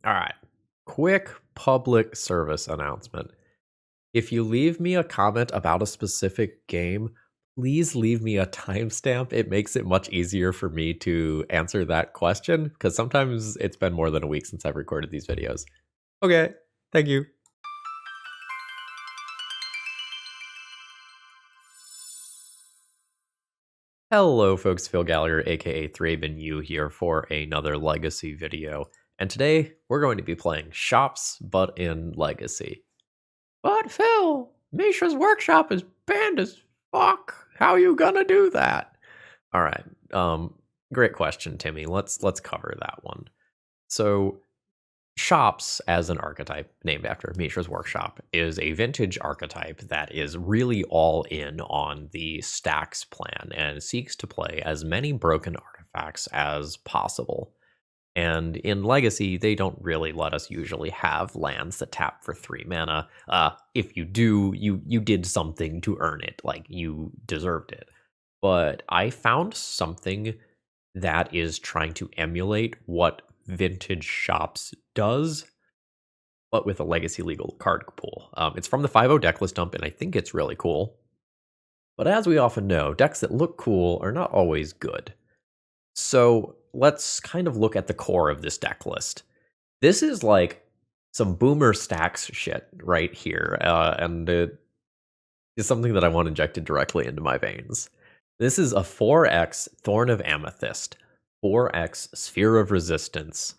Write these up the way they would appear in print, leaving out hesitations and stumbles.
All right. Quick public service announcement. If you leave me a comment about a specific game, please leave me a timestamp. It makes it much easier for me to answer that question because sometimes it's been more than a week since I've recorded these videos. Okay, thank you. Hello folks, Phil Gallagher aka ThrabenU here for another Legacy video. And today we're going to be playing Shops, but in Legacy. But Phil, Mishra's workshop is banned as fuck. How you gonna do that? All right. Great question, Timmy. Let's cover that one. So, Shops as an archetype named after Mishra's workshop is a vintage archetype that is really all in on the Stax plan and seeks to play as many broken artifacts as possible. And in Legacy, they don't really let us usually have lands that tap for 3 mana. If you do, you did something to earn it, like you deserved it. But I found something that is trying to emulate what Vintage Shops does, but with a Legacy legal card pool. It's from the 5.0 decklist dump, and I think it's really cool. But as we often know, decks that look cool are not always good. So let's kind of look at the core of this deck list. This is like some boomer Stax shit right here, and it is something that I want injected directly into my veins. This is a 4x Thorn of Amethyst, 4x Sphere of Resistance,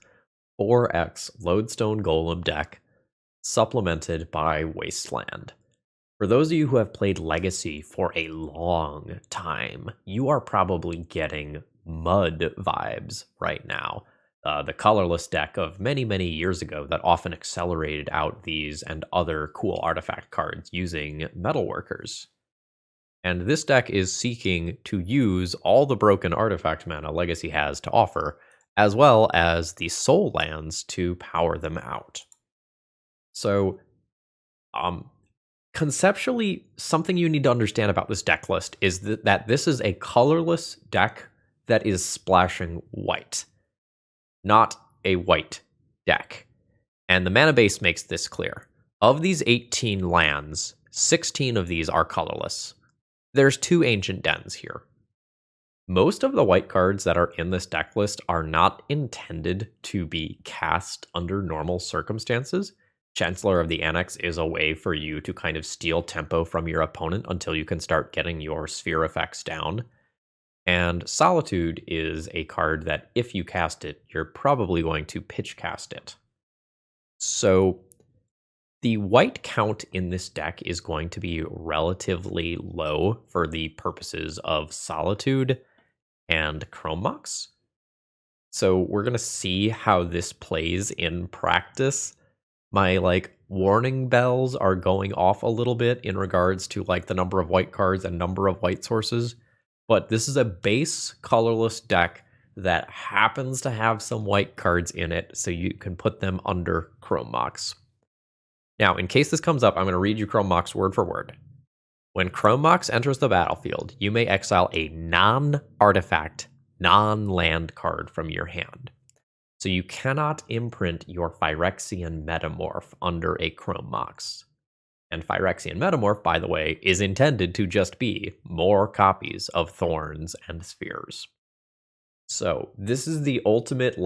4x Lodestone Golem deck, supplemented by Wasteland. For those of you who have played Legacy for a long time, you are probably getting Mud vibes right now. The colorless deck of many, many years ago that often accelerated out these and other cool artifact cards using Metalworkers. And this deck is seeking to use all the broken artifact mana Legacy has to offer, as well as the soul lands to power them out. So, conceptually, something you need to understand about this deck list is that this is a colorless deck that is splashing white, not a white deck. And the mana base makes this clear. Of these 18 lands, 16 of these are colorless. There's 2 Ancient Dens here. Most of the white cards that are in this deck list are not intended to be cast under normal circumstances. Chancellor of the Annex is a way for you to kind of steal tempo from your opponent until you can start getting your sphere effects down. And Solitude is a card that if you cast it, you're probably going to pitch cast it. So the white count in this deck is going to be relatively low for the purposes of Solitude and Chrome Mox. So we're going to see how this plays in practice. My warning bells are going off a little bit in regards to the number of white cards and number of white sources. But this is a base colorless deck that happens to have some white cards in it, so you can put them under Chrome Mox. Now, in case this comes up, I'm going to read you Chrome Mox word for word. When Chrome Mox enters the battlefield, you may exile a non-artifact, non-land card from your hand. So you cannot imprint your Phyrexian Metamorph under a Chrome Mox. And Phyrexian Metamorph, by the way, is intended to just be more copies of Thorns and Spheres. So this is the ultimate,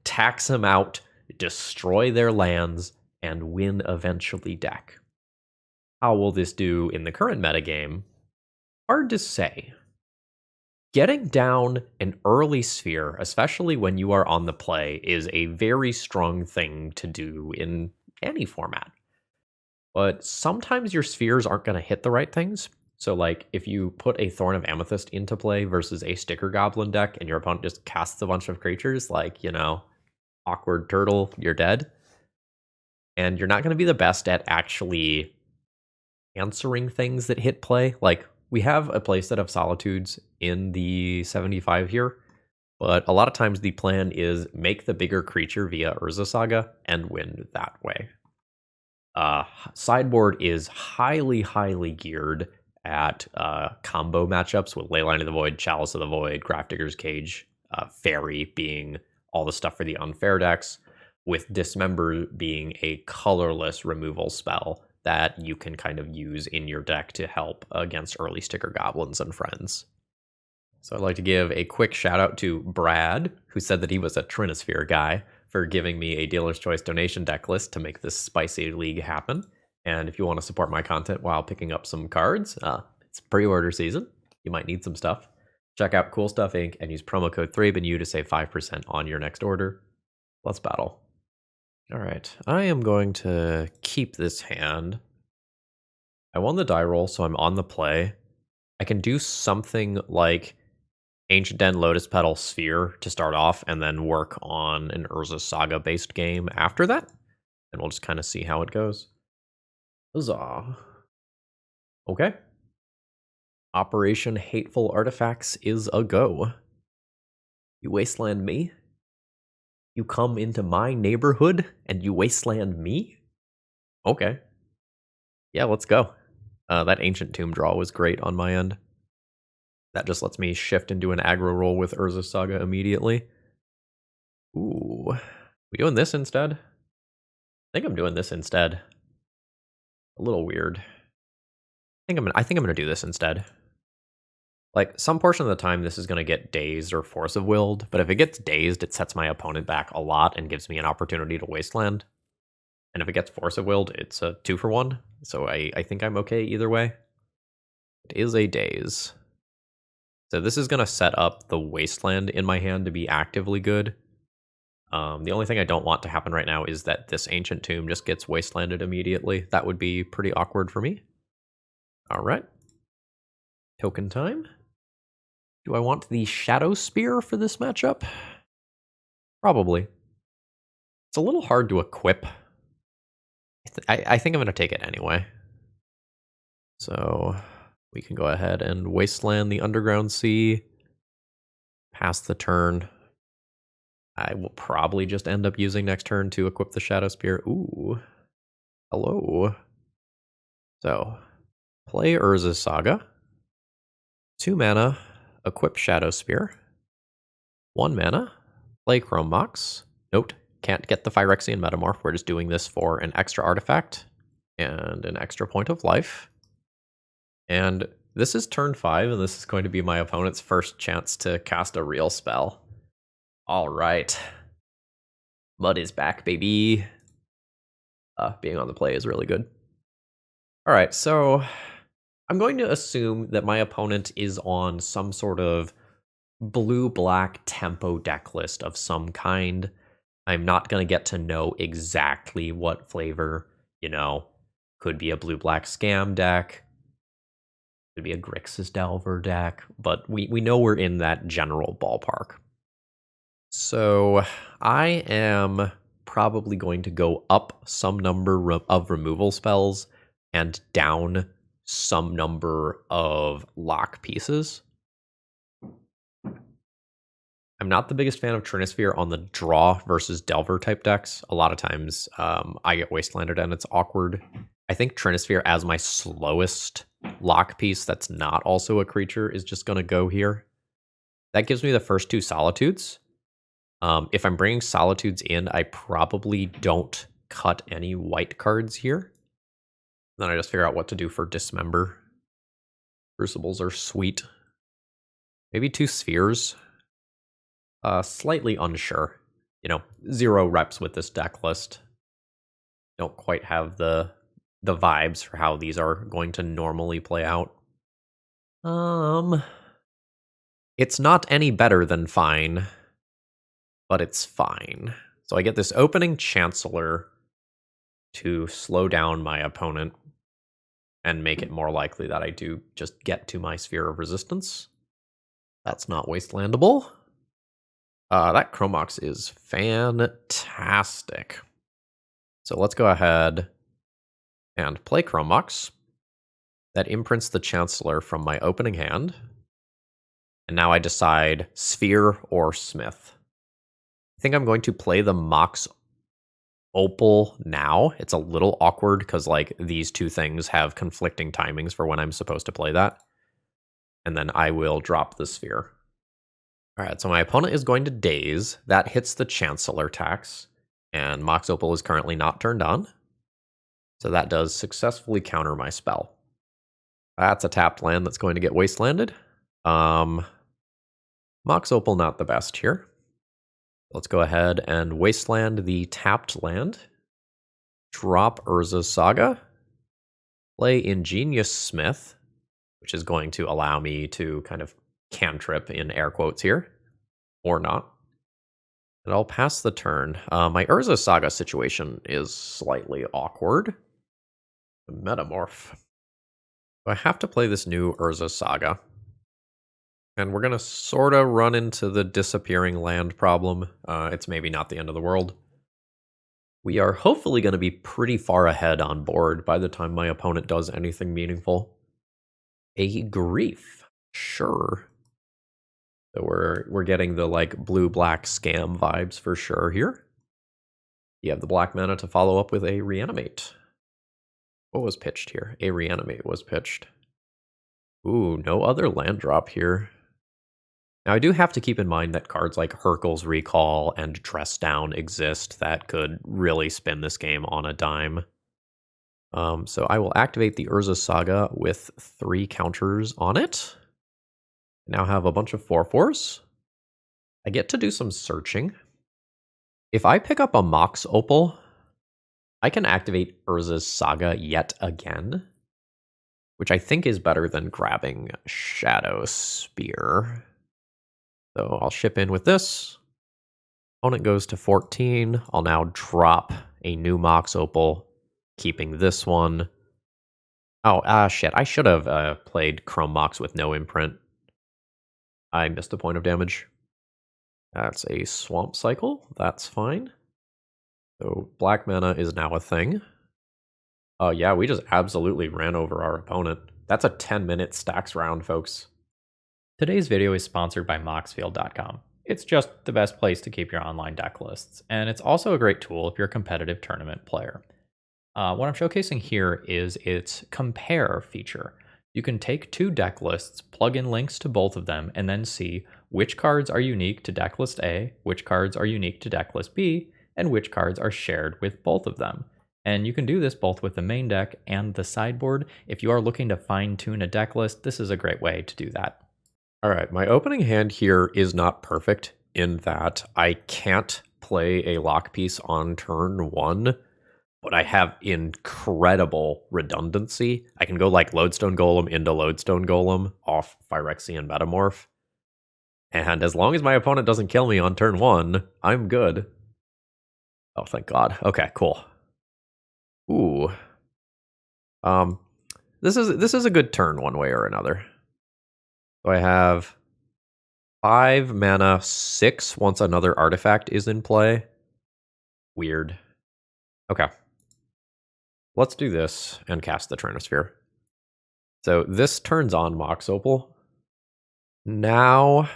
tax them out, destroy their lands, and win eventually deck. How will this do in the current metagame? Hard to say. Getting down an early sphere, especially when you are on the play, is a very strong thing to do in any format. But sometimes your spheres aren't going to hit the right things. So if you put a Thorn of Amethyst into play versus a Sticker Goblin deck and your opponent just casts a bunch of creatures, Awkward Turtle, you're dead. And you're not going to be the best at actually answering things that hit play. We have a playset of Solitudes in the 75 here, but a lot of times the plan is make the bigger creature via Urza Saga and win that way. Sideboard is highly, highly geared at combo matchups with Leyline of the Void, Chalice of the Void, Grafdigger's Cage, Fairy being all the stuff for the unfair decks. with Dismember being a colorless removal spell that you can kind of use in your deck to help against early sticker goblins and friends. So I'd like to give a quick shout out to Brad, who said that he was a Trinisphere guy, for giving me a Dealer's Choice donation deck list to make this spicy league happen. And if you want to support my content while picking up some cards, it's pre-order season. You might need some stuff. Check out Cool Stuff Inc. and use promo code ThrabenU to save 5% on your next order. Let's battle. All right, I am going to keep this hand. I won the die roll, so I'm on the play. I can do something like Ancient Den, Lotus Petal, Sphere to start off, and then work on an Urza Saga-based game after that. And we'll just kind of see how it goes. Huzzah. Okay. Operation Hateful Artifacts is a go. You wasteland me? You come into my neighborhood and you wasteland me? Okay. Yeah, let's go. That Ancient Tomb draw was great on my end. That just lets me shift into an aggro roll with Urza Saga immediately. Ooh. We doing this instead? I think I'm doing this instead. A little weird. I think I'm gonna do this instead. Like, some portion of the time this is gonna get dazed or force of willed, but if it gets dazed, it sets my opponent back a lot and gives me an opportunity to wasteland. And if it gets force of willed, it's a 2-for-1. So I think I'm okay either way. It is a daze. So this is gonna set up the wasteland in my hand to be actively good. The only thing I don't want to happen right now is that this Ancient Tomb just gets wastelanded immediately. That would be pretty awkward for me. All right. Token time. Do I want the Shadow Spear for this matchup? Probably. It's a little hard to equip. I think I'm going to take it anyway. So we can go ahead and wasteland the Underground Sea. Pass the turn. I will probably just end up using next turn to equip the Shadow Spear. Ooh. Hello. So, play Urza Saga. 2 mana, equip Shadow Spear. 1 mana, play Chrome Mox. Note, can't get the Phyrexian Metamorph. We're just doing this for an extra artifact and an extra point of life. And this is turn 5, and this is going to be my opponent's first chance to cast a real spell. All right. Mud is back, baby. Being on the play is really good. All right, so I'm going to assume that my opponent is on some sort of blue-black tempo deck list of some kind. I'm not going to get to know exactly what flavor, could be a blue-black scam deck, could be a Grixis Delver deck, but we know we're in that general ballpark. So I am probably going to go up some number of removal spells and down some number of lock pieces. I'm not the biggest fan of Trinisphere on the draw versus Delver type decks. A lot of times I get wastelanded and it's awkward. I think Trinisphere as my slowest lock piece that's not also a creature is just going to go here. That gives me the first 2 Solitudes. If I'm bringing Solitudes in, I probably don't cut any white cards here. Then I just figure out what to do for Dismember. Crucibles are sweet. Maybe 2 Spheres. Slightly unsure. 0 reps with this deck list. Don't quite have the vibes for how these are going to normally play out. It's not any better than fine, but it's fine. So I get this opening Chancellor to slow down my opponent and make it more likely that I do just get to my Sphere of Resistance. That's not wastelandable. That Chrome Mox is fantastic. So let's go ahead and play Chrome Mox. That imprints the Chancellor from my opening hand. And now I decide Sphere or Smith. I think I'm going to play the Mox Opal now. It's a little awkward because these 2 things have conflicting timings for when I'm supposed to play that. And then I will drop the Sphere. All right, so my opponent is going to daze. That hits the Chancellor tax. And Mox Opal is currently not turned on. So that does successfully counter my spell. That's a tapped land that's going to get wastelanded. Mox Opal not the best here. Let's go ahead and wasteland the tapped land. Drop Urza's Saga. Play Ingenious Smith, which is going to allow me to kind of cantrip in air quotes here. Or not. And I'll pass the turn. My Urza Saga situation is slightly awkward. Metamorph. So I have to play this new Urza Saga. And we're going to sort of run into the disappearing land problem. It's maybe not the end of the world. We are hopefully going to be pretty far ahead on board by the time my opponent does anything meaningful. A Grief. Sure. So we're getting the like blue-black scam vibes for sure here. You have the black mana to follow up with a Reanimate. What was pitched here? A Reanimate was pitched. Ooh, no other land drop here. Now, I do have to keep in mind that cards like Hurkyl's Recall and Dress Down exist that could really spin this game on a dime. So I will activate the Urza Saga with 3 counters on it. Now have a bunch of 4/4s. I get to do some searching. If I pick up a Mox Opal, I can activate Urza's Saga yet again, which I think is better than grabbing Shadow Spear. So I'll ship in with this. Opponent goes to 14. I'll now drop a new Mox Opal, keeping this one. Oh, shit. I should have played Chrome Mox with no imprint. I missed a point of damage. That's a Swamp Cycle. That's fine. So black mana is now a thing. Oh, yeah, we just absolutely ran over our opponent. That's a 10-minute Stax round, folks. Today's video is sponsored by Moxfield.com. It's just the best place to keep your online deck lists, and it's also a great tool if you're a competitive tournament player. What I'm showcasing here is its Compare feature. You can take 2 deck lists, plug in links to both of them, and then see which cards are unique to deck list A, which cards are unique to deck list B, and which cards are shared with both of them. And you can do this both with the main deck and the sideboard. If you are looking to fine-tune a deck list, this is a great way to do that. All right, my opening hand here is not perfect in that I can't play a lock piece on turn 1, but I have incredible redundancy. I can go like Lodestone Golem into Lodestone Golem off Phyrexian Metamorph. And as long as my opponent doesn't kill me on turn 1, I'm good. Oh, thank God. Okay, cool. Ooh. This is a good turn one way or another. So I have 5 mana, 6 once another artifact is in play. Weird. Okay. Let's do this and cast the Trinosphere. So this turns on Mox Opal. Now,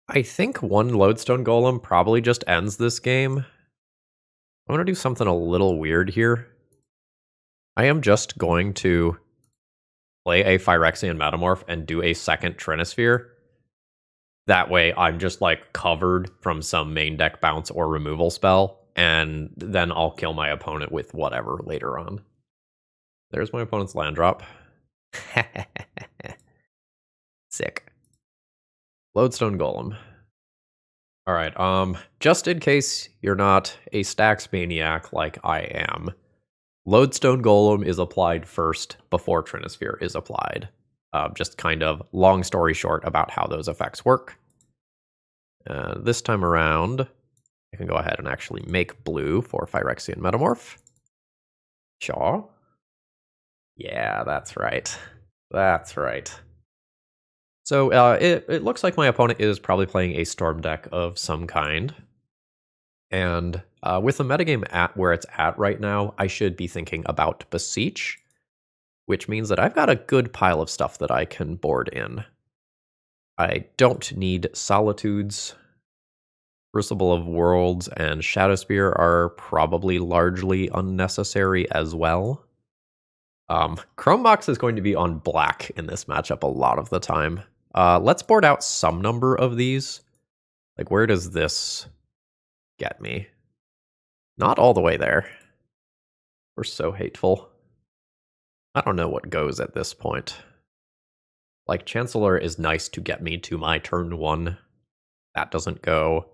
I think 1 Lodestone Golem probably just ends this game. I'm going to do something a little weird here. I am just going to play a Phyrexian Metamorph and do a second Trinosphere. That way I'm just like covered from some main deck bounce or removal spell, and then I'll kill my opponent with whatever later on. There's my opponent's land drop. Sick. Lodestone Golem. All right, just in case you're not a Stax maniac like I am, Lodestone Golem is applied first before Trinosphere is applied. Just kind of long story short about how those effects work. This time around, I can go ahead and actually make blue for Phyrexian Metamorph. Sure. Yeah, that's right. That's right. So it looks like my opponent is probably playing a Storm deck of some kind. And with the metagame at where it's at right now, I should be thinking about Beseech, which means that I've got a good pile of stuff that I can board in. I don't need Solitudes. Crucible of Worlds and Shadowspear are probably largely unnecessary as well. Chrome Mox is going to be on black in this matchup a lot of the time. Let's board out some number of these. Like, where does this get me? Not all the way there. We're so hateful. I don't know what goes at this point. Like, Chancellor is nice to get me to my turn 1. That doesn't go.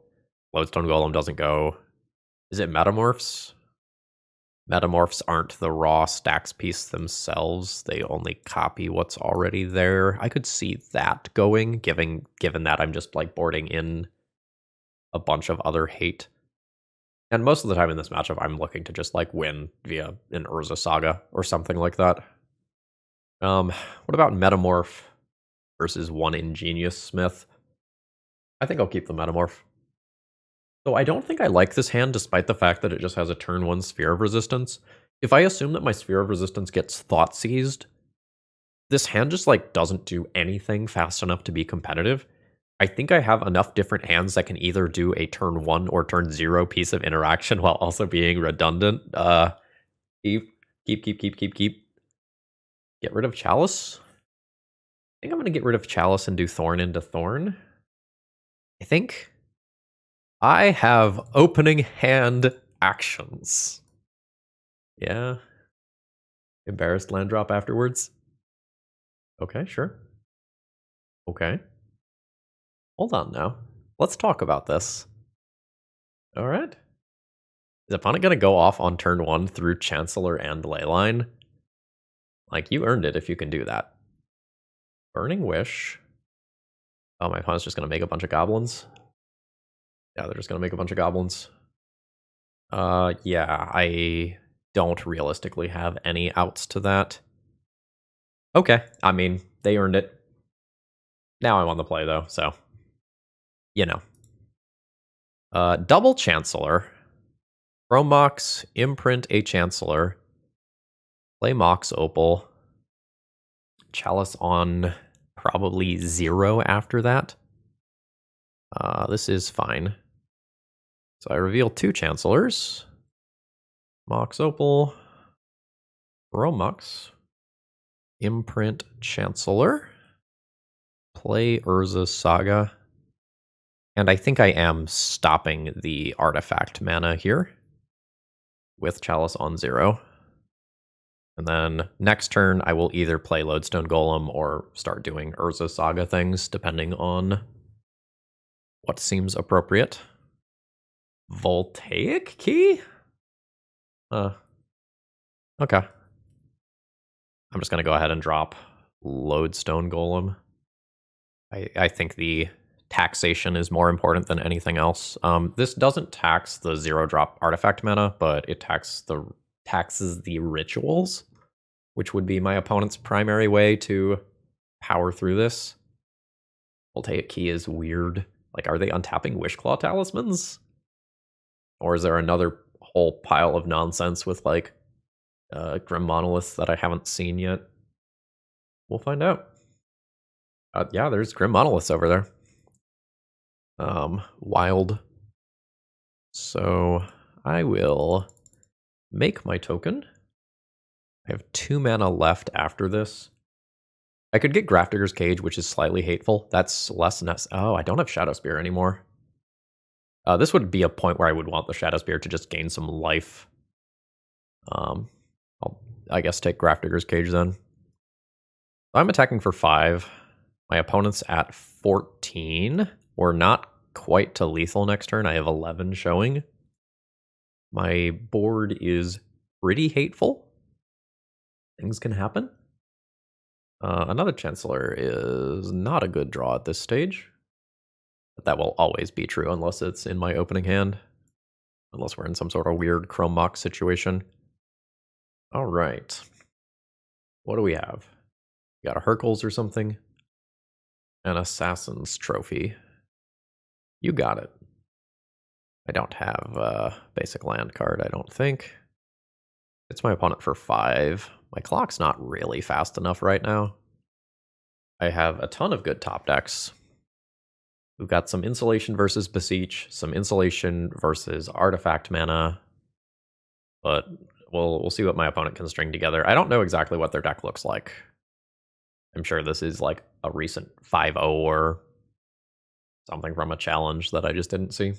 Lodestone Golem doesn't go. Is it Metamorphs? Metamorphs aren't the raw Stax piece themselves. They only copy what's already there. I could see that going, given that I'm just, like, boarding in a bunch of other hate. And most of the time in this matchup, I'm looking to just, like, win via an Urza Saga or something like that. What about Metamorph versus one Ingenious Smith? I think I'll keep the Metamorph. So I don't think I like this hand, despite the fact that it just has a turn 1 Sphere of Resistance. If I assume that my Sphere of Resistance gets Thought Seized, this hand just, like, doesn't do anything fast enough to be competitive. I think I have enough different hands that can either do a turn 1 or turn 0 piece of interaction while also being redundant. Keep. Get rid of Chalice. I think I'm going to get rid of Chalice and do Thorn into Thorn. I think I have opening hand actions. Yeah. Embarrassed land drop afterwards. Okay, sure. Okay. Hold on now. Let's talk about this. All right. Is opponent going to go off on turn 1 through Chancellor and Leyline? Like, you earned it if you can do that. Burning Wish. Oh, my opponent's just going to make a bunch of goblins. Yeah, they're just going to make a bunch of goblins. Yeah, I don't realistically have any outs to that. Okay, I mean, they earned it. Now I'm on the play, though, so, you know. Double Chancellor. Chrome Mox, imprint a Chancellor. Play Mox Opal. Chalice on probably 0 after that. This is fine. So I reveal 2 Chancellors. Mox Opal. Romux. Imprint Chancellor. Play Urza Saga. And I think I am stopping the artifact mana here with Chalice on 0. And then next turn, I will either play Lodestone Golem or start doing Urza Saga things, depending on what seems appropriate. Voltaic Key? Okay. I'm just going to go ahead and drop Lodestone Golem. I think the taxation is more important than anything else. This doesn't tax the 0-drop artifact mana, but it taxes the rituals, which would be my opponent's primary way to power through this. Voltaic Key is weird. Like, are they untapping Wishclaw Talismans? Or is there another whole pile of nonsense with, like, Grim Monoliths that I haven't seen yet? We'll find out. Yeah, there's Grim Monoliths over there. Wild. So I will make my token. I have 2 mana left after this. I could get Grafdigger's Cage, which is slightly hateful. That's less oh, I don't have Shadow Spear anymore. This would be a point where I would want the Shadow Spear to just gain some life. I'll, I guess, take Grafdigger's Cage then. I'm attacking for 5. My opponent's at 14. We're not quite to lethal next turn. I have 11 showing. My board is pretty hateful. Things can happen. Another Chancellor is not a good draw at this stage. But that will always be true unless it's in my opening hand. Unless we're in some sort of weird Chrome Mox situation. All right. What do we have? We got a Hercules or something. An Assassin's Trophy. You got it. I don't have a basic land card, I don't think. It's my opponent for 5. My clock's not really fast enough right now. I have a ton of good top decks. We've got some Insulation versus Beseech, some Insulation versus Artifact mana. But we'll see what my opponent can string together. I don't know exactly what their deck looks like. I'm sure this is like a recent 5-0 or something from a challenge that I just didn't see.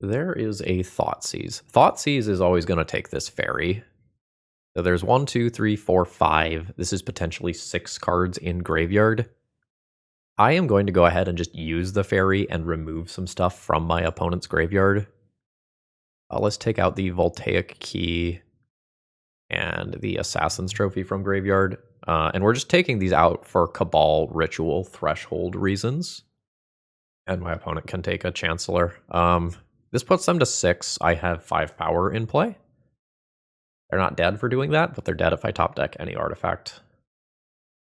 There is a Thoughtseize. Thoughtseize is always going to take this fairy. So there's 1, 2, 3, 4, 5. This is potentially 6 cards in graveyard. I am going to go ahead and just use the fairy and remove some stuff from my opponent's graveyard. Let's take out the Voltaic Key and the Assassin's Trophy from graveyard. And we're just taking these out for Cabal Ritual Threshold reasons. And my opponent can take a Chancellor. This puts them to 6. I have 5 power in play. They're not dead for doing that, but they're dead if I top deck any artifact.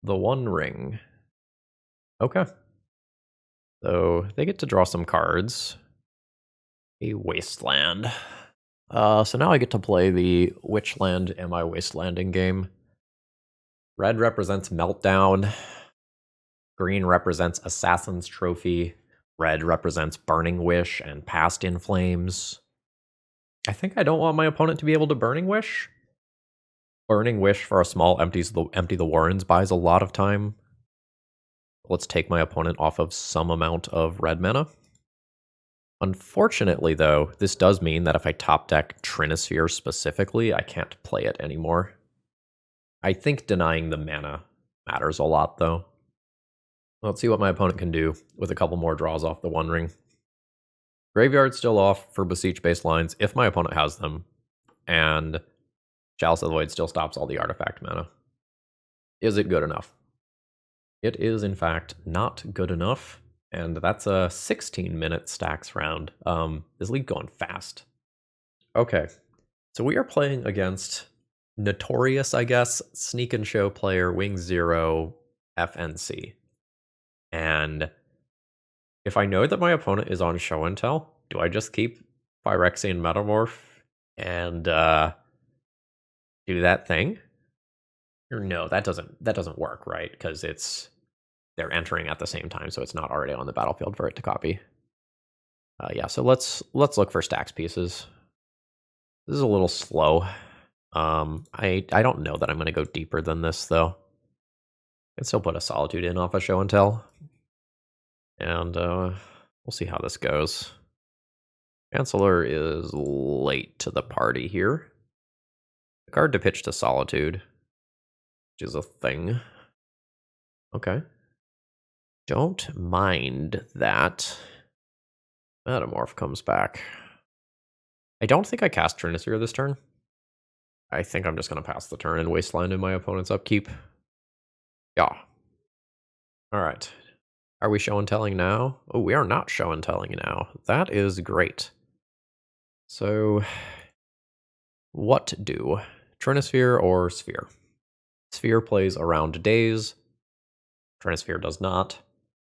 The One Ring. Okay. So they get to draw some cards. A Wasteland. So now I get to play the Which Land Am I Wastelanding game. Red represents Meltdown. Green represents Assassin's Trophy. Red represents Burning Wish and Past in Flames. I think I don't want my opponent to be able to Burning Wish. Burning Wish for a small empty the Warrens buys a lot of time. Let's take my opponent off of some amount of red mana. Unfortunately, though, this does mean that if I top deck Trinisphere specifically, I can't play it anymore. I think denying the mana matters a lot, though. Let's see what my opponent can do with a couple more draws off the One Ring. Graveyard's still off for Beseech baselines if my opponent has them, and Chalice of the Void still stops all the artifact mana. Is it good enough? It is, in fact, not good enough, and that's a 16-minute Stax round. This league going fast. Okay, so we are playing against notorious, I guess, Sneak and Show player Wing Zero FNC. And if I know that my opponent is on Show and Tell, do I just keep Phyrexian Metamorph and do that thing? Or no, that doesn't work, right? Because they're entering at the same time, so it's not already on the battlefield for it to copy. Yeah, so let's look for Stax pieces. This is a little slow. I don't know that I'm going to go deeper than this, though. I can still put a Solitude in off a Show and Tell. And we'll see how this goes. Chancellor is late to the party here. The card to pitch to Solitude, which is a thing. Okay. Don't mind that. Metamorph comes back. I don't think I cast Trinisphere this turn. I think I'm just going to pass the turn and Wasteland in my opponent's upkeep. Yeah. Alright. Are we show and telling now? Oh, we are not show and telling now. That is great. So, what do? Trinisphere or Sphere? Sphere plays around days. Trinisphere does not.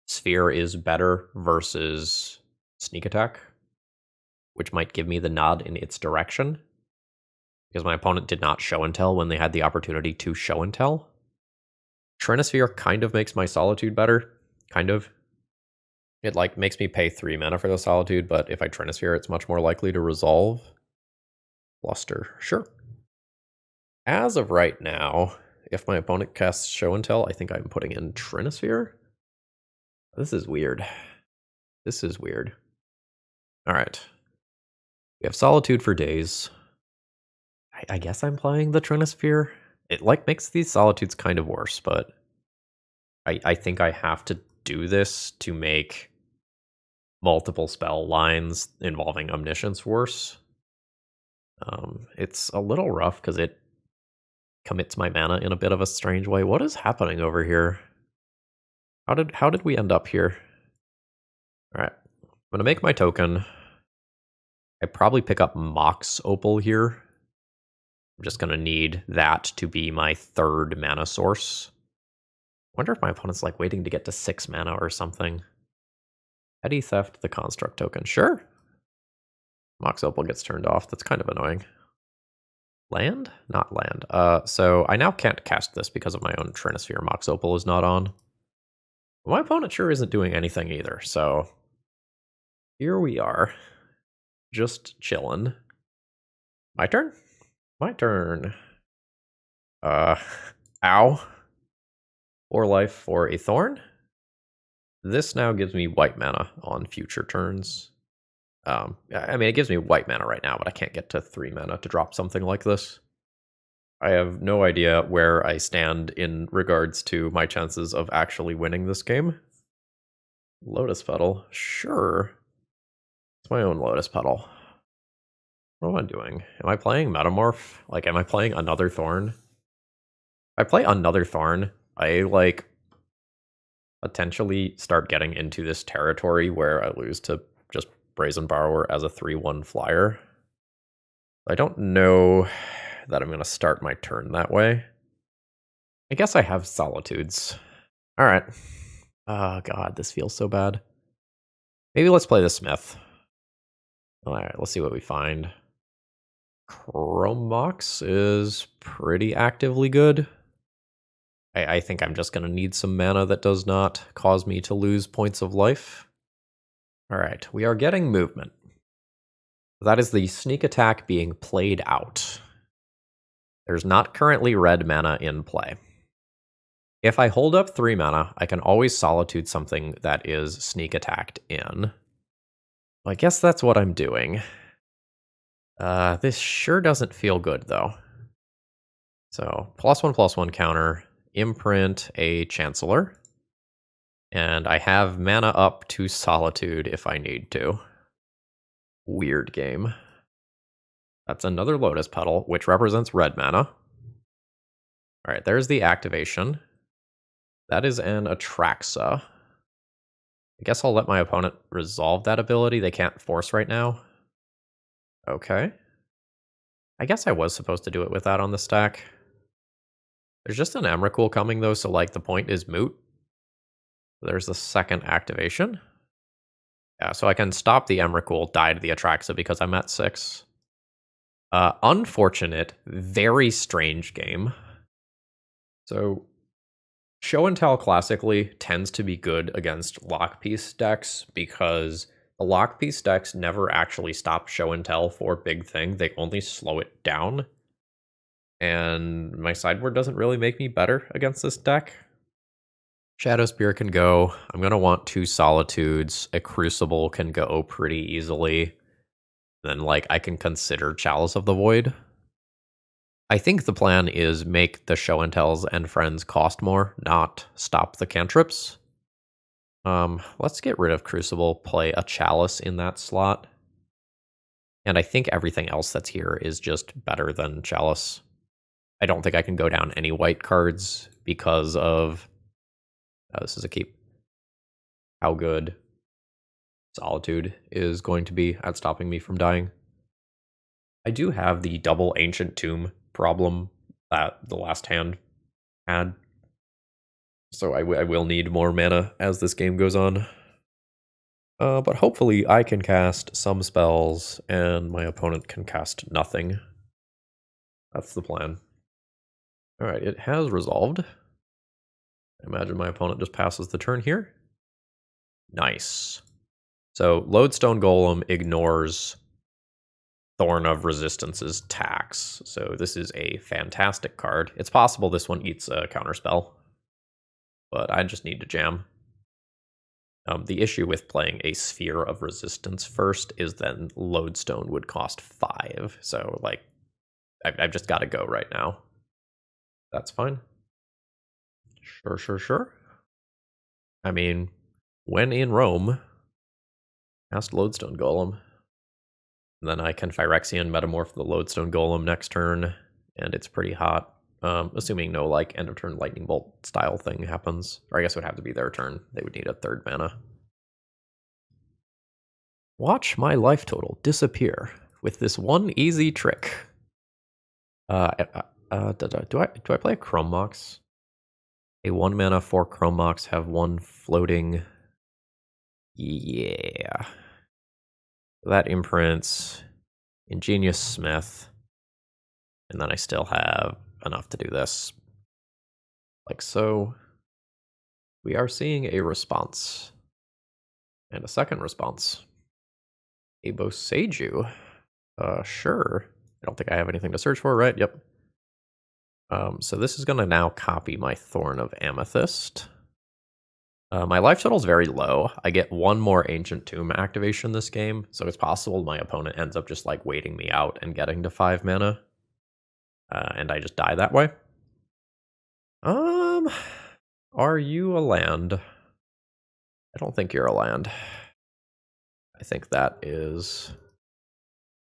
Sphere is better versus Sneak Attack, which might give me the nod in its direction, because my opponent did not show and tell when they had the opportunity to show and tell. Trinisphere kind of makes my Solitude better. Kind of. It makes me pay 3 mana for the Solitude, but if I Trinisphere, it's much more likely to resolve. Bluster, sure. As of right now, if my opponent casts Show and Tell, I think I'm putting in Trinisphere. This is weird. This is weird. Alright. We have Solitude for days. I guess I'm playing the Trinisphere. It makes these Solitudes kind of worse, but I think I have to do this to make multiple spell lines involving Omniscience worse. It's a little rough because it commits my mana in a bit of a strange way. What is happening over here? How did we end up here? Alright. I'm gonna make my token. I probably pick up Mox Opal here. I'm just gonna need that to be my 3rd mana source. Wonder if my opponent's waiting to get to 6 mana or something. Petty Theft, the Construct token. Sure. Mox Opal gets turned off. That's kind of annoying. Land? Not land. So I now can't cast this because of my own Trinisphere. Mox Opal is not on. My opponent sure isn't doing anything either, so here we are. Just chillin'. My turn? My turn. Ow. 4 life for a Thorn. This now gives me white mana on future turns. I mean, it gives me white mana right now, but I can't get to 3 mana to drop something like this. I have no idea where I stand in regards to my chances of actually winning this game. Lotus Petal, sure. It's my own Lotus Petal. What am I doing? Am I playing Metamorph? Like, am I playing another Thorn? If I play another Thorn, I, like, potentially start getting into this territory where I lose to just Brazen Borrower as a 3/1 flyer. I don't know that I'm going to start my turn that way. I guess I have Solitudes. All right. Oh, God, this feels so bad. Maybe let's play the Smith. All right, let's see what we find. Chrome Mox is pretty actively good. I think I'm just going to need some mana that does not cause me to lose points of life. All right, we are getting movement. That is the sneak attack being played out. There's not currently red mana in play. If I hold up 3 mana, I can always Solitude something that is sneak attacked in. Well, I guess that's what I'm doing. This sure doesn't feel good, though. So, +1/+1 counter, imprint a Chancellor, and I have mana up to Solitude if I need to. Weird game. That's another Lotus Petal, which represents red mana. Alright, there's the activation. That is an Atraxa. I guess I'll let my opponent resolve that ability. They can't force right now. Okay. I guess I was supposed to do it with that on the stack. There's just an Emrakul coming, though, so, like, the point is moot. There's the second activation. Yeah, so I can stop the Emrakul, die to the Atraxa because I'm at 6. Unfortunate, very strange game. So, Show and Tell classically tends to be good against Lockpiece decks because the Lockpiece decks never actually stop Show and Tell for Big Thing. They only slow it down. And my sideboard doesn't really make me better against this deck. Shadowspear can go. I'm going to want 2 Solitudes. A Crucible can go pretty easily. Then, like, I can consider Chalice of the Void. I think the plan is make the Show and Tells and Friends cost more, not stop the cantrips. Let's get rid of Crucible, play a Chalice in that slot. And I think everything else that's here is just better than Chalice. I don't think I can go down any white cards because of... this is a keep. How good Solitude is going to be at stopping me from dying. I do have the double Ancient Tomb problem that the last hand had. So I will need more mana as this game goes on. But hopefully I can cast some spells and my opponent can cast nothing. That's the plan. Alright, it has resolved. I imagine my opponent just passes the turn here. Nice. So Lodestone Golem ignores Thorn of Resistance's tax. So this is a fantastic card. It's possible this one eats a counterspell, but I just need to jam. The issue with playing a Sphere of Resistance first is then Lodestone would cost 5. So, like, I've just got to go right now. That's fine. Sure. I mean, when in Rome, cast Lodestone Golem. And then I can Phyrexian Metamorph the Lodestone Golem next turn, and it's pretty hot. Assuming no, like, end of turn Lightning Bolt style thing happens. Or I guess it would have to be their turn. They would need a 3rd mana. Watch my life total disappear with this one easy trick. Do I play a Chrome Mox? A 1 mana 4 Chrome Mox have 1 floating. Yeah. That imprints Ingenious Smith. And then I still have enough to do this. Like so. We are seeing a response. And a second response. A Boseiju. Sure. I don't think I have anything to search for, right? Yep. So this is going to now copy my Thorn of Amethyst. My life total is very low. I get one more Ancient Tomb activation this game, so it's possible my opponent ends up just like waiting me out and getting to 5 mana. And I just die that way. Are you a land? I don't think you're a land. I think that is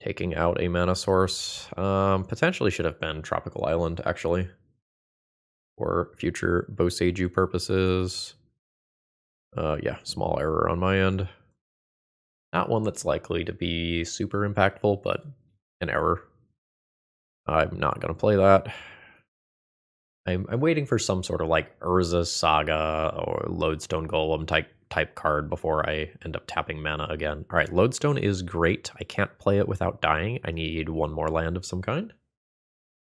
taking out a mana source. Potentially should have been Tropical Island, actually. For future Boseiju purposes. Yeah, small error on my end. Not one that's likely to be super impactful, but an error. I'm not going to play that. I'm waiting for some sort of like Urza Saga or Lodestone Golem type card before I end up tapping mana again. All right, Lodestone is great. I can't play it without dying. I need one more land of some kind.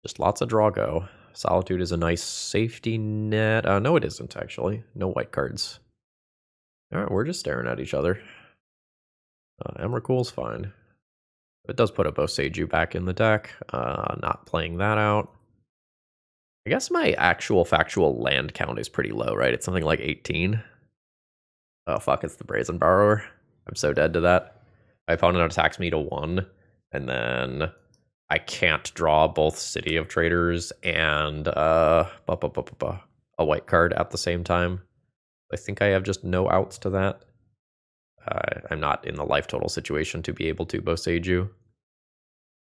Just lots of draw go. Solitude is a nice safety net. No, it isn't, actually. No white cards. All right, we're just staring at each other. Emrakul's fine. It does put a Boseiju back in the deck. Not playing that out. I guess my actual factual land count is pretty low, right? It's something like 18. Oh, fuck, it's the Brazen Borrower. I'm so dead to that. My opponent attacks me to 1, and then I can't draw both City of Traders and a white card at the same time. I think I have just no outs to that. I'm not in the life total situation to be able to Boseiju.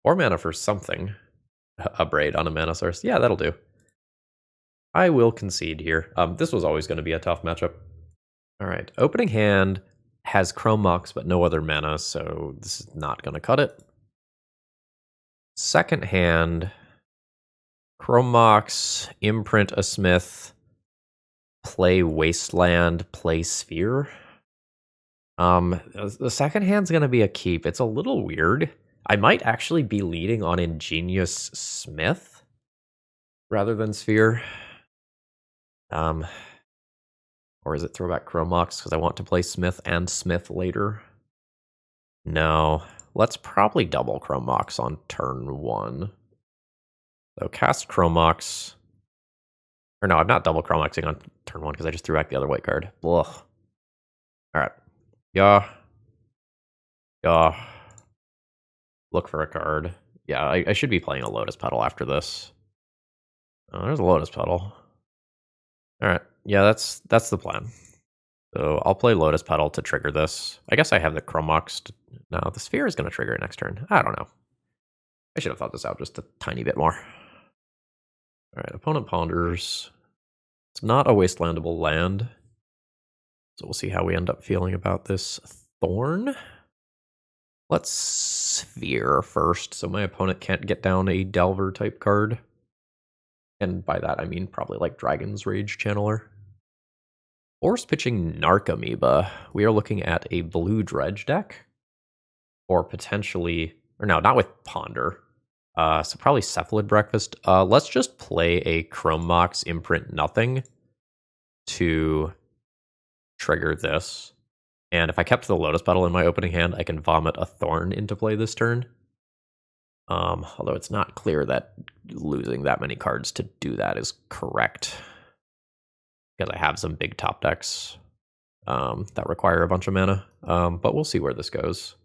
4 mana for something. A Braid on a mana source. Yeah, that'll do. I will concede here. This was always going to be a tough matchup. All right, opening hand has Chrome Mox, but no other mana, so this is not going to cut it. Second hand, Chrome Mox, imprint a Smith, play Wasteland, play Sphere. The second hand's going to be a keep. It's a little weird. I might actually be leading on Ingenious Smith rather than Sphere. Or is it throwback Chrome Mox because I want to play Smith and Smith later? No. Let's probably double Chrome Mox on turn 1. So cast Chrome Mox. Or no, I'm not double Chrome Moxing on turn 1 because I just threw back the other white card. Ugh. Alright. Yeah. Look for a card. Yeah, I should be playing a Lotus Petal after this. Oh, there's a Lotus Petal. Alright. Yeah, that's the plan. So I'll play Lotus Petal to trigger this. I guess I have the Chrome Mox. No, the Sphere is going to trigger it next turn. I don't know. I should have thought this out just a tiny bit more. Alright, opponent ponders. It's not a wastelandable land. So we'll see how we end up feeling about this Thorn. Let's Sphere first, so my opponent can't get down a Delver type card. And by that I mean probably like Dragon's Rage Channeler. Force pitching Narcomoeba. We are looking at a blue dredge deck. Or potentially, or no, not with Ponder. So probably Cephalid Breakfast. Let's just play a Chrome Mox imprint nothing to trigger this. And if I kept the Lotus Petal in my opening hand, I can vomit a Thorn into play this turn. Although it's not clear that losing that many cards to do that is correct. Because I have some big top decks that require a bunch of mana. But we'll see where this goes.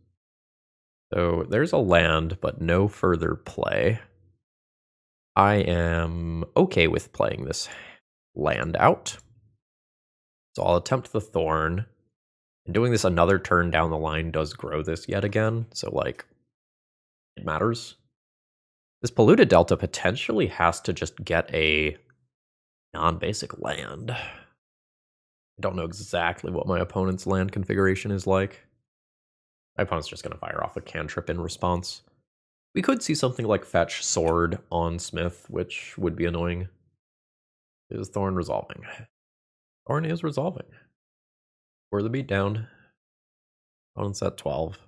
So there's a land, but no further play. I am okay with playing this land out. So I'll attempt the Thorn. And doing this another turn down the line does grow this yet again. So, like, it matters. This Polluted Delta potentially has to just get a non-basic land. I don't know exactly what my opponent's land configuration is like. My opponent's just going to fire off a cantrip in response. We could see something like Fetch Sword on Smith, which would be annoying. Is Thorn resolving? Thorn is resolving. For the beatdown. Opponent's at 12.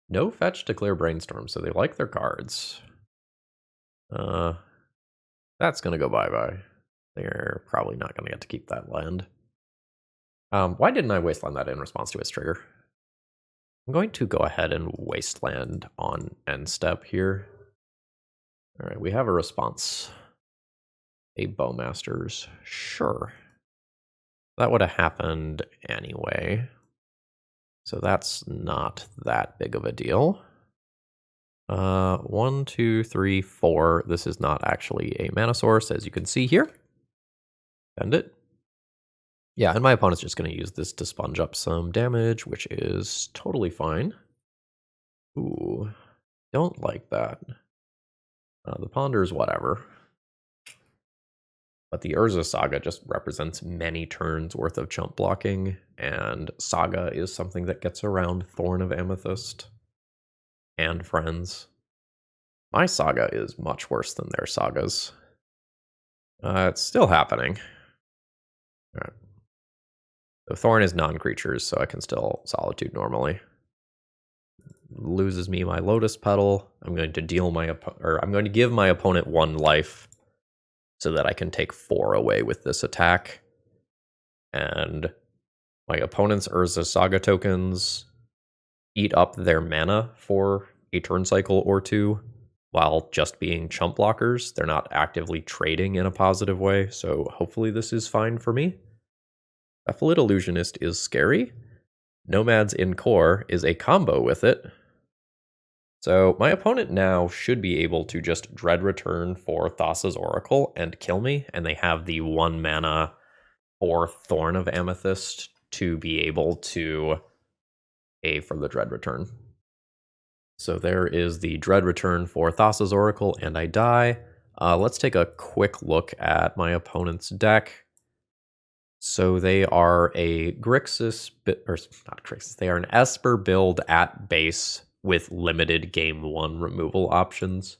No fetch to clear Brainstorm, so they like their cards. That's going to go bye-bye. They're probably not going to get to keep that land. Why didn't I wasteland that in response to its trigger? I'm going to go ahead and wasteland on end step here. All right, we have a response. A Bowmasters, sure. That would have happened anyway. So that's not that big of a deal. 1, 2, 3, 4. This is not actually a mana source, as you can see here. End it. Yeah, and my opponent's just going to use this to sponge up some damage, which is totally fine. Ooh, don't like that. The Ponder's whatever. But the Urza Saga just represents many turns worth of chump blocking, and Saga is something that gets around Thorn of Amethyst and friends. My Saga is much worse than their Sagas. It's still happening. All right. So Thorn is non-creatures, so I can still Solitude normally. Loses me my Lotus Petal. I'm going to give my opponent 1 life so that I can take 4 away with this attack. And my opponent's Urza Saga tokens eat up their mana for a turn cycle or 2 while just being chump blockers. They're not actively trading in a positive way, so hopefully this is fine for me. Ephelit Illusionist is scary. Nomads in Core is a combo with it. So my opponent now should be able to just Dread Return for Thassa's Oracle and kill me, and they have the 1 mana for Thorn of Amethyst to be able to A for the Dread Return. So there is the Dread Return for Thassa's Oracle, and I die. Let's take a quick look at my opponent's deck. So they are a Grixis, or not Grixis, they are an Esper build at base with limited game 1 removal options.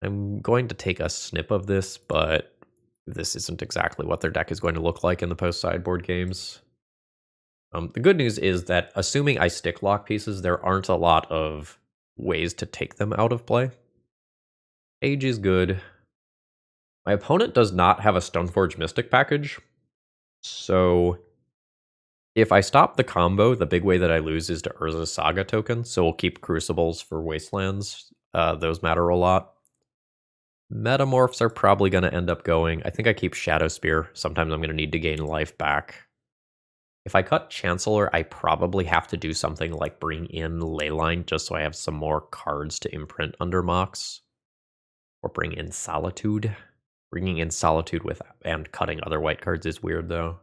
I'm going to take a snip of this, but this isn't exactly what their deck is going to look like in the post-sideboard games. The good news is that assuming I stick lock pieces, there aren't a lot of ways to take them out of play. Age is good. My opponent does not have a Stoneforge Mystic package, so if I stop the combo, the big way that I lose is to Urza Saga tokens, so we'll keep Crucibles for Wastelands. Those matter a lot. Metamorphs are probably going to end up going. I think I keep Shadow Spear. Sometimes I'm going to need to gain life back. If I cut Chancellor, I probably have to do something like bring in Leyline just so I have some more cards to imprint under Mox. Or bring in Solitude. Bringing in Solitude and cutting other white cards is weird, though.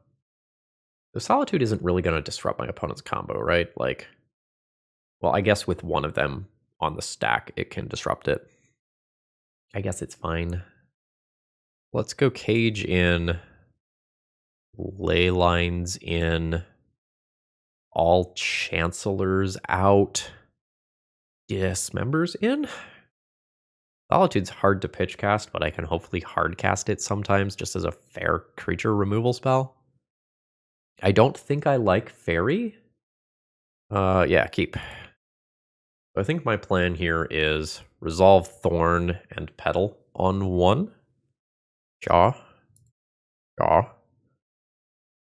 The Solitude isn't really going to disrupt my opponent's combo, right? Like, well, I guess with one of them on the stack, it can disrupt it. I guess it's fine. Let's go Cage in, Leylines in, all Chancellors out, Dismembers in. Solitude's hard to pitch cast, but I can hopefully hard cast it sometimes just as a fair creature removal spell. I don't think I like Fairy. Yeah, keep. I think my plan here is resolve Thorn and Petal on 1. Jaw.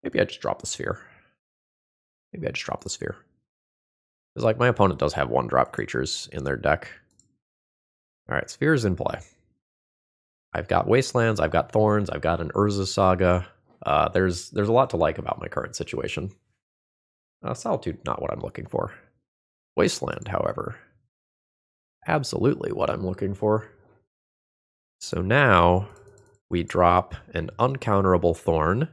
Maybe I just drop the Sphere. Because, like, my opponent does have 1-drop creatures in their deck. Alright, Sphere's in play. I've got Wastelands, I've got Thorns, I've got an Urza Saga. There's a lot to like about my current situation. Solitude, not what I'm looking for. Wasteland, however, absolutely what I'm looking for. So now we drop an uncounterable Thorn,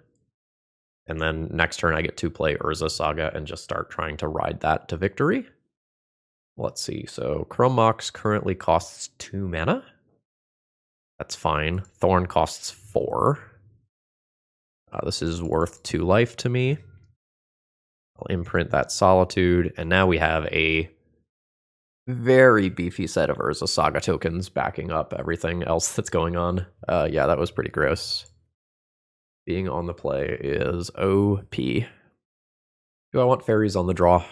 and then next turn I get to play Urza Saga and just start trying to ride that to victory. Let's see, so Chrome Mox currently costs 2 mana. That's fine. Thorn costs 4. This is worth 2 life to me. I'll imprint that Solitude, and now we have a very beefy set of Urza Saga tokens backing up everything else that's going on. Yeah, that was pretty gross. Being on the play is OP. Do I want fairies on the draw?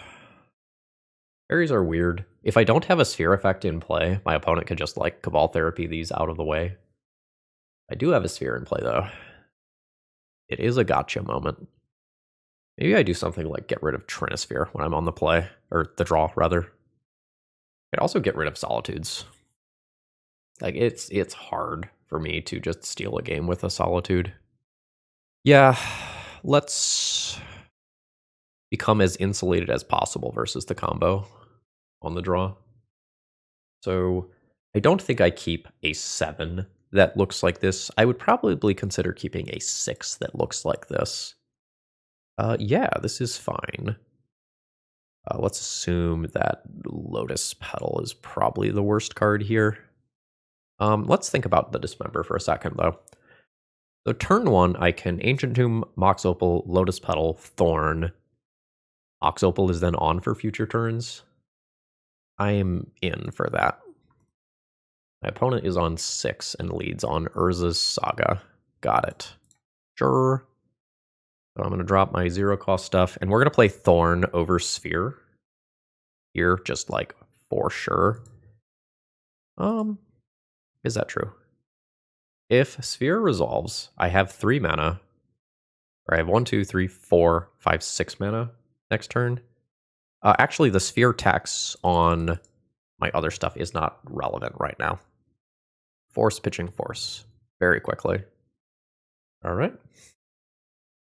Fairies are weird. If I don't have a Sphere effect in play, my opponent could just, like, Cabal Therapy these out of the way. I do have a Sphere in play, though. It is a gotcha moment. Maybe I do something like get rid of Trinisphere when I'm on the play, or the draw, rather. I could also get rid of Solitudes. Like, it's hard for me to just steal a game with a Solitude. Yeah, let's become as insulated as possible versus the combo on the draw. So I don't think I keep a 7 that looks like this. I would probably consider keeping a 6 that looks like this. Yeah, this is fine. Let's assume that Lotus Petal is probably the worst card here. Let's think about the Dismember for a second, though. So turn 1, I can Ancient Tomb, Mox Opal, Lotus Petal, Thorn. Mox Opal is then on for future turns. I am in for that. My opponent is on 6 and leads on Urza's Saga. Got it. Sure. So I'm going to drop my 0-cost stuff, and we're going to play Thorn over Sphere. Here, just like for sure. Is that true? If Sphere resolves, I have 3 mana. Or I have 1, 2, 3, 4, 5, 6 mana next turn. Actually, the Sphere tax on my other stuff is not relevant right now. Force pitching force very quickly. All right.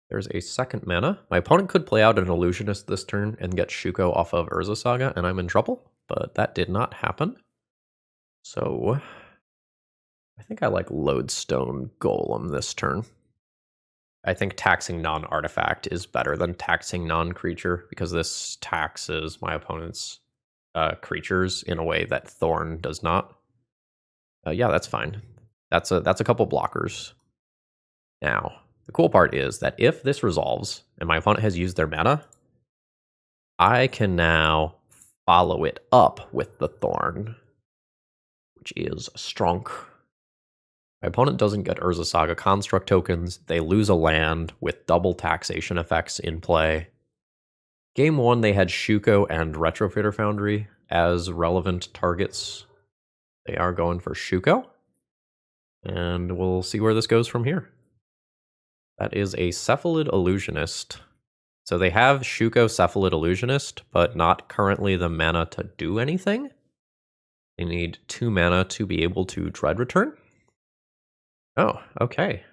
There's a second mana. My opponent could play out an Illusionist this turn and get Shuko off of Urza Saga, and I'm in trouble, but that did not happen. So I think I like Lodestone Golem this turn. I think taxing non-artifact is better than taxing non-creature, because this taxes my opponent's creatures in a way that Thorn does not. Yeah, that's fine. That's a couple blockers. Now, the cool part is that if this resolves and my opponent has used their mana, I can now follow it up with the Thorn, which is strong. My opponent doesn't get Urza Saga construct tokens. They lose a land with double taxation effects in play. Game 1, they had Shuko and Retrofitter Foundry as relevant targets. They are going for Shuko, and we'll see where this goes from here. That is a Cephalid Illusionist. So they have Shuko Cephalid Illusionist, but not currently the mana to do anything. They need 2 mana to be able to Dread Return. Oh, okay.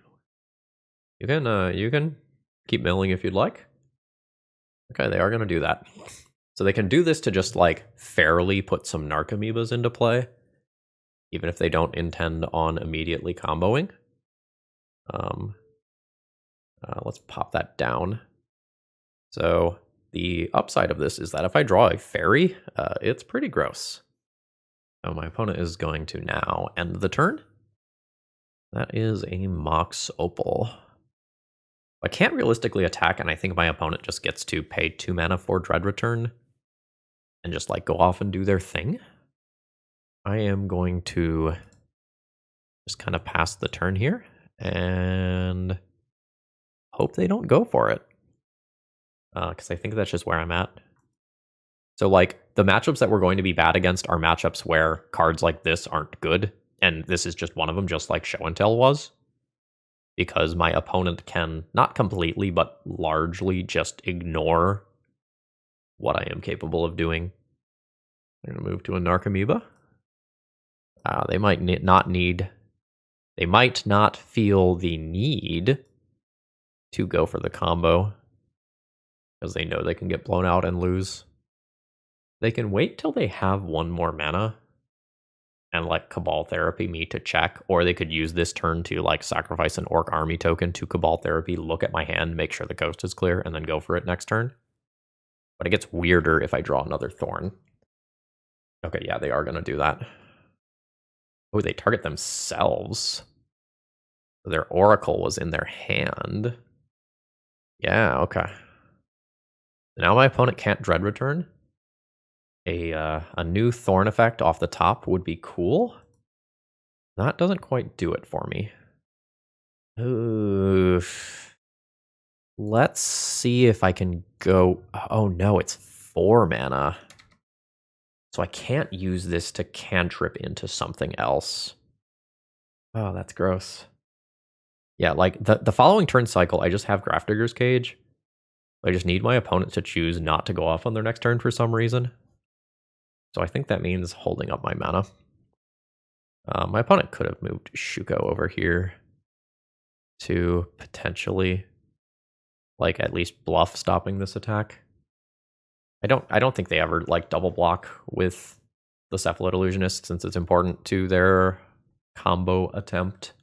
You can keep milling if you'd like. Okay, they are going to do that. So they can do this to just, like, fairly put some Narcomoebas into play, even if they don't intend on immediately comboing. Let's pop that down. So the upside of this is that if I draw a fairy, it's pretty gross. So my opponent is going to now end the turn. That is a Mox Opal. I can't realistically attack, and I think my opponent just gets to pay 2 mana for Dread Return and just like go off and do their thing. I am going to just kind of pass the turn here and hope they don't go for it. Because I think that's just where I'm at. So like the matchups that we're going to be bad against are matchups where cards like this aren't good. And this is just one of them, just like Show and Tell was. Because my opponent can, not completely, but largely just ignore what I am capable of doing. I'm going to move to a Narcomoeba. They might they might not feel the need to go for the combo, because they know they can get blown out and lose. They can wait till they have 1 more mana and like Cabal Therapy me to check, or they could use this turn to like sacrifice an Orc Army token to Cabal Therapy, look at my hand, make sure the coast is clear, and then go for it next turn. But it gets weirder if I draw another Thorn. Okay, yeah, they are going to do that. Oh, they target themselves. Their Oracle was in their hand. Yeah, okay. Now my opponent can't Dread Return. A new Thorn effect off the top would be cool. That doesn't quite do it for me. Oof. Let's see if I can go... Oh no, it's 4 mana. So I can't use this to cantrip into something else. Oh, that's gross. Yeah, like the following turn cycle, I just have Grafdigger's Cage. I just need my opponent to choose not to go off on their next turn for some reason. So I think that means holding up my mana. My opponent could have moved Shuko over here to potentially like at least bluff stopping this attack. I don't think they ever like double block with the Cephalid Illusionist since it's important to their combo attempt.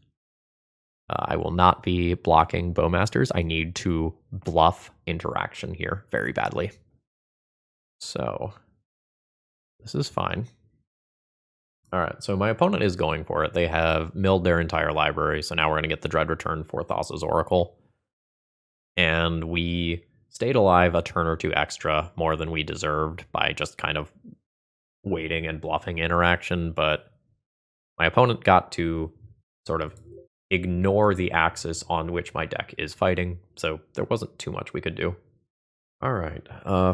I will not be blocking Bowmasters. I need to bluff interaction here very badly. So this is fine. All right, so my opponent is going for it. They have milled their entire library, so now we're going to get the Dread Return for Thassa's Oracle. And we stayed alive a turn or two extra, more than we deserved, by just kind of waiting and bluffing interaction, but my opponent got to sort of ignore the axis on which my deck is fighting, so there wasn't too much we could do. All right,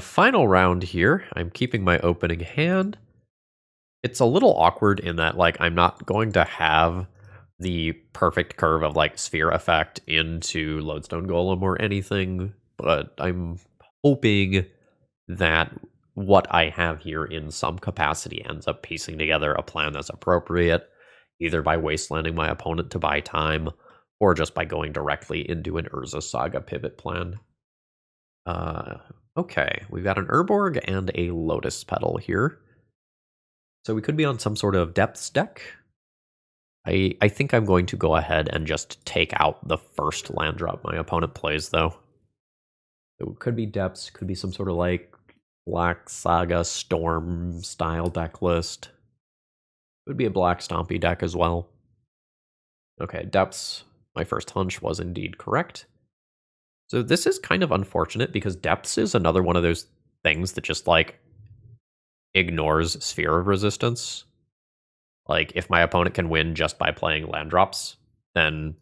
final round here. I'm keeping my opening hand. It's a little awkward in that, like, I'm not going to have the perfect curve of, like, sphere effect into Lodestone Golem or anything, but I'm hoping that what I have here in some capacity ends up piecing together a plan that's appropriate, either by wastelanding my opponent to buy time, or just by going directly into an Urza Saga pivot plan. Okay, we've got an Urborg and a Lotus Petal here. So we could be on some sort of depths deck. I think I'm going to go ahead and just take out the first land drop my opponent plays, though. It could be depths, could be some sort of like Black Saga Storm style deck list. Would be a Black Stompy deck as well. Okay, depths. My first hunch was indeed correct. So this is kind of unfortunate because depths is another one of those things that just like ignores Sphere of Resistance. Like if my opponent can win just by playing land drops, then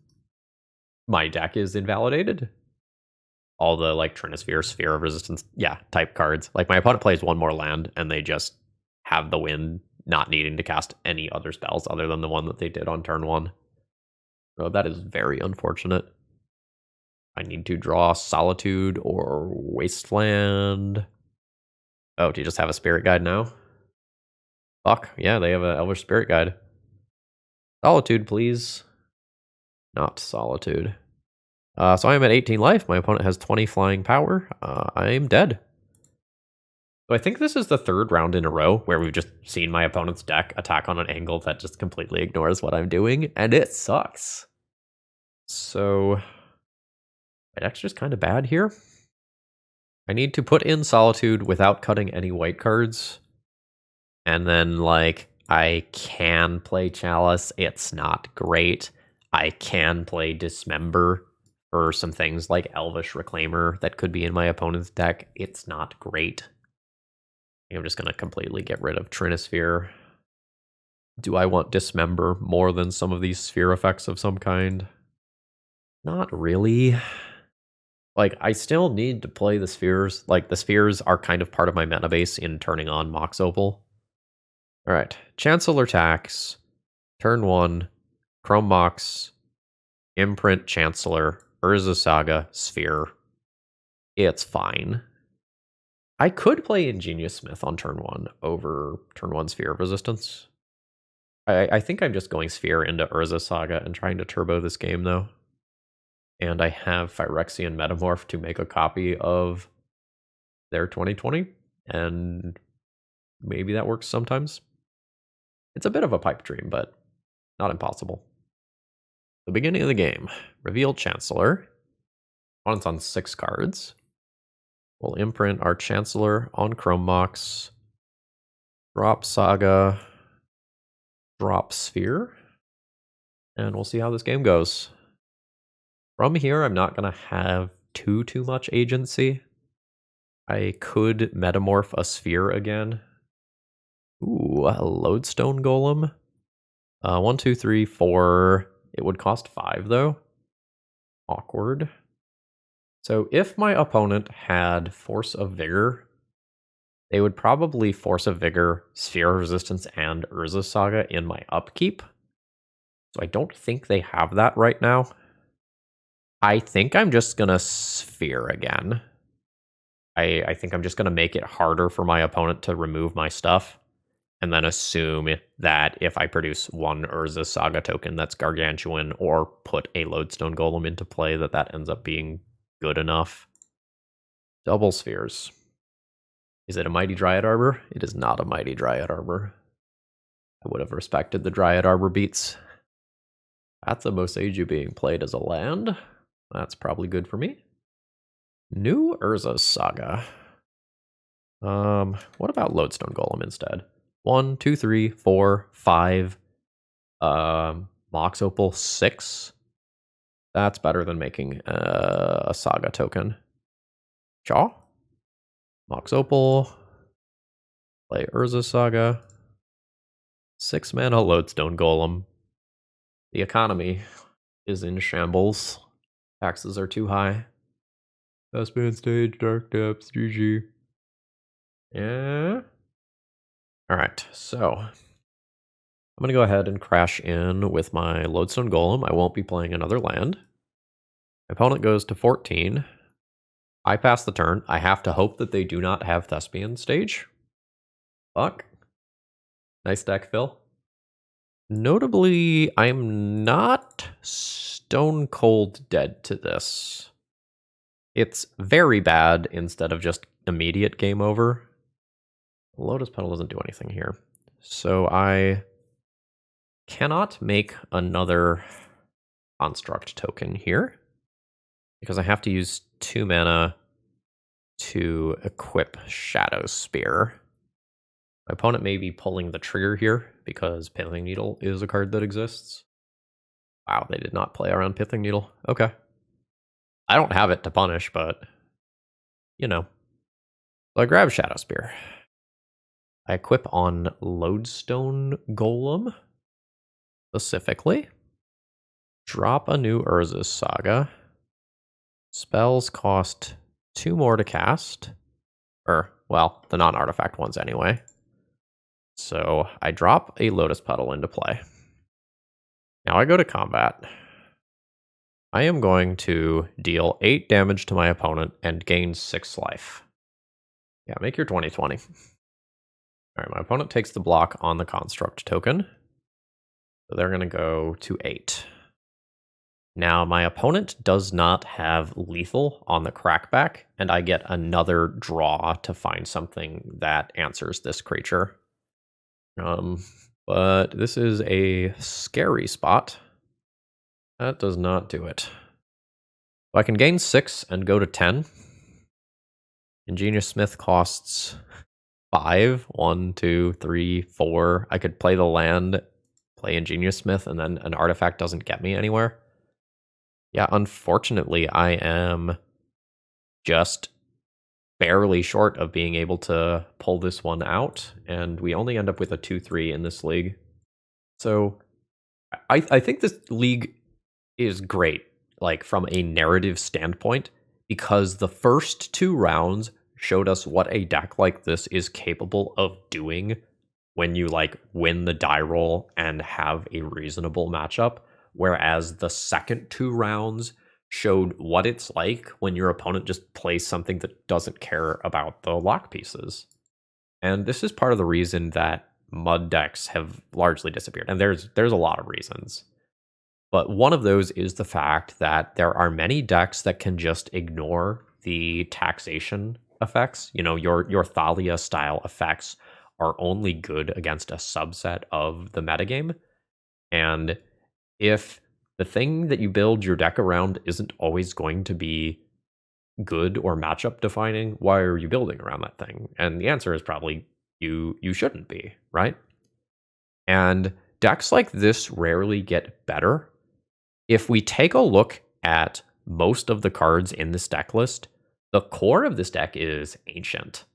my deck is invalidated. All the like Trinisphere, Sphere of Resistance, type cards. Like my opponent plays one more land and they just have the win, not needing to cast any other spells other than the one that they did on turn 1. So that is very unfortunate. I need to draw Solitude or Wasteland. Oh, do you just have a Spirit Guide now? Fuck, yeah, they have an Elvish Spirit Guide. Solitude, please. Not Solitude. So I am at 18 life. My opponent has 20 flying power. I'm dead. So I think this is the third round in a row where we've just seen my opponent's deck attack on an angle that just completely ignores what I'm doing, and it sucks. So my deck's just kind of bad here. I need to put in Solitude without cutting any white cards. And then, like, I can play Chalice. It's not great. I can play Dismember for some things like Elvish Reclaimer that could be in my opponent's deck. It's not great. I'm just going to completely get rid of Trinisphere. Do I want Dismember more than some of these sphere effects of some kind? Not really. Like, I still need to play the spheres. Like, the spheres are kind of part of my meta base in turning on Mox Opal. Alright, Chancellor Tax, turn 1, Chrome Mox, Imprint Chancellor, Urza Saga, Sphere. It's fine. I could play Ingenious Smith on turn 1 over turn 1 Sphere of Resistance. I think I'm just going Sphere into Urza Saga and trying to turbo this game, though. And I have Phyrexian Metamorph to make a copy of their 2020, and maybe that works sometimes. It's a bit of a pipe dream, but not impossible. The beginning of the game. Reveal Chancellor. Opponent's on 6 cards. We'll imprint our Chancellor on Chrome Mox. Drop Saga. Drop Sphere. And we'll see how this game goes. From here, I'm not going to have too much agency. I could Metamorph a Sphere again. Ooh, a Lodestone Golem. 1, 2, 3, 4. It would cost 5, though. Awkward. So if my opponent had Force of Vigor, they would probably Force of Vigor, Sphere of Resistance, and Urza Saga in my upkeep. So I don't think they have that right now. I think I'm just going to Sphere again. I think I'm just going to make it harder for my opponent to remove my stuff. And then assume that if I produce one Urza Saga token that's gargantuan or put a Lodestone Golem into play, that ends up being good enough. Double spheres. Is it a Mighty Dryad Arbor? It is not a Mighty Dryad Arbor. I would have respected the Dryad Arbor beats. That's a Boseiju being played as a land. That's probably good for me. New Urza's Saga. What about Lodestone Golem instead? 1, 2, 3, 4, 5. Mox Opal 6. That's better than making a Saga token. Shaw? Mox Opal. Play Urza Saga. 6 mana Lodestone Golem. The economy is in shambles. Taxes are too high. Best man stage, Dark Depths, GG. Yeah. Alright, so I'm going to go ahead and crash in with my Lodestone Golem. I won't be playing another land. My opponent goes to 14. I pass the turn. I have to hope that they do not have Thespian stage. Fuck. Nice deck, Phil. Notably, I'm not stone cold dead to this. It's very bad instead of just immediate game over. Lotus Petal doesn't do anything here. So I cannot make another construct token here because I have to use 2 mana to equip Shadow Spear. My opponent may be pulling the trigger here because Pithing Needle is a card that exists. Wow, they did not play around Pithing Needle. Okay. I don't have it to punish, but, you know. So I grab Shadow Spear. I equip on Lodestone Golem, specifically. Drop a new Urza's Saga. Spells cost 2 more to cast. Or, well, the non-artifact ones anyway. So I drop a Lotus Petal into play. Now I go to combat. I am going to deal 8 damage to my opponent and gain 6 life. Yeah, make your 20/20. Alright, my opponent takes the block on the construct token. So they're going to go to 8. Now, my opponent does not have lethal on the crackback, and I get another draw to find something that answers this creature. But this is a scary spot. That does not do it. So I can gain 6 and go to 10. Ingenious Smith costs 5. 1, 2, 3, 4. I could play the land, play Ingenious Smith, and then an artifact doesn't get me anywhere. Yeah, unfortunately, I am just barely short of being able to pull this one out, and we only end up with a 2-3 in this league. So I think this league is great, like from a narrative standpoint, because the first 2 rounds showed us what a deck like this is capable of doing when you like win the die roll and have a reasonable matchup. Whereas the second 2 rounds showed what it's like when your opponent just plays something that doesn't care about the lock pieces. And this is part of the reason that mud decks have largely disappeared. And there's a lot of reasons. But one of those is the fact that there are many decks that can just ignore the taxation effects. You know, your Thalia style effects are only good against a subset of the metagame. And if the thing that you build your deck around isn't always going to be good or matchup defining, why are you building around that thing? And the answer is probably you shouldn't be, right? And decks like this rarely get better. If we take a look at most of the cards in this deck list, the core of this deck is ancient.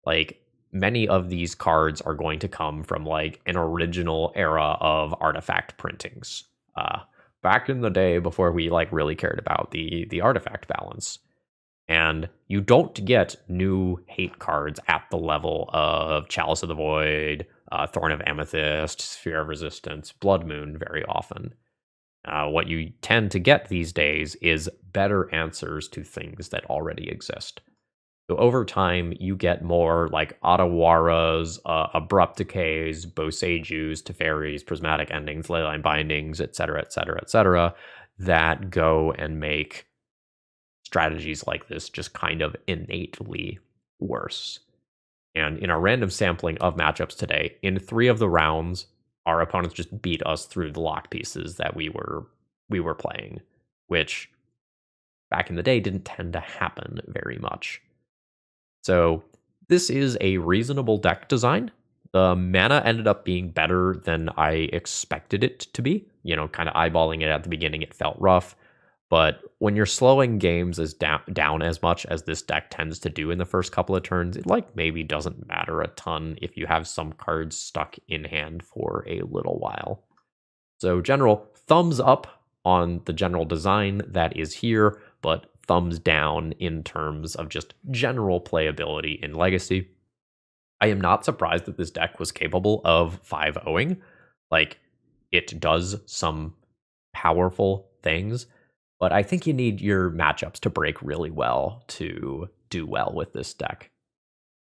Like, many of these cards are going to come from like an original era of artifact printings. Back in the day before we like really cared about the artifact balance. And you don't get new hate cards at the level of Chalice of the Void, Thorn of Amethyst, Sphere of Resistance, Blood Moon very often. What you tend to get these days is better answers to things that already exist. So over time, you get more like Ottawaras, Abrupt Decays, Boseijus, Teferis, Prismatic Endings, Leyline Bindings, etc., etc., etc., that go and make strategies like this just kind of innately worse. And in our random sampling of matchups today, in 3 of the rounds, our opponents just beat us through the lock pieces that we were playing, which back in the day didn't tend to happen very much. So this is a reasonable deck design. The mana ended up being better than I expected it to be. Kind of eyeballing it at the beginning, it felt rough. But when you're slowing games down as much as this deck tends to do in the first couple of turns, it maybe doesn't matter a ton if you have some cards stuck in hand for a little while. So general thumbs up on the general design that is here, but thumbs down in terms of just general playability in Legacy. I am not surprised that this deck was capable of 5-0ing. It does some powerful things, but I think you need your matchups to break really well to do well with this deck.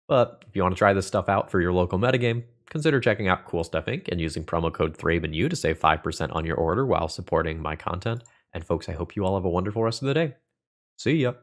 But if you want to try this stuff out for your local metagame, consider checking out Cool Stuff Inc. and using promo code ThrabenU to save 5% on your order while supporting my content. And folks, I hope you all have a wonderful rest of the day. See ya.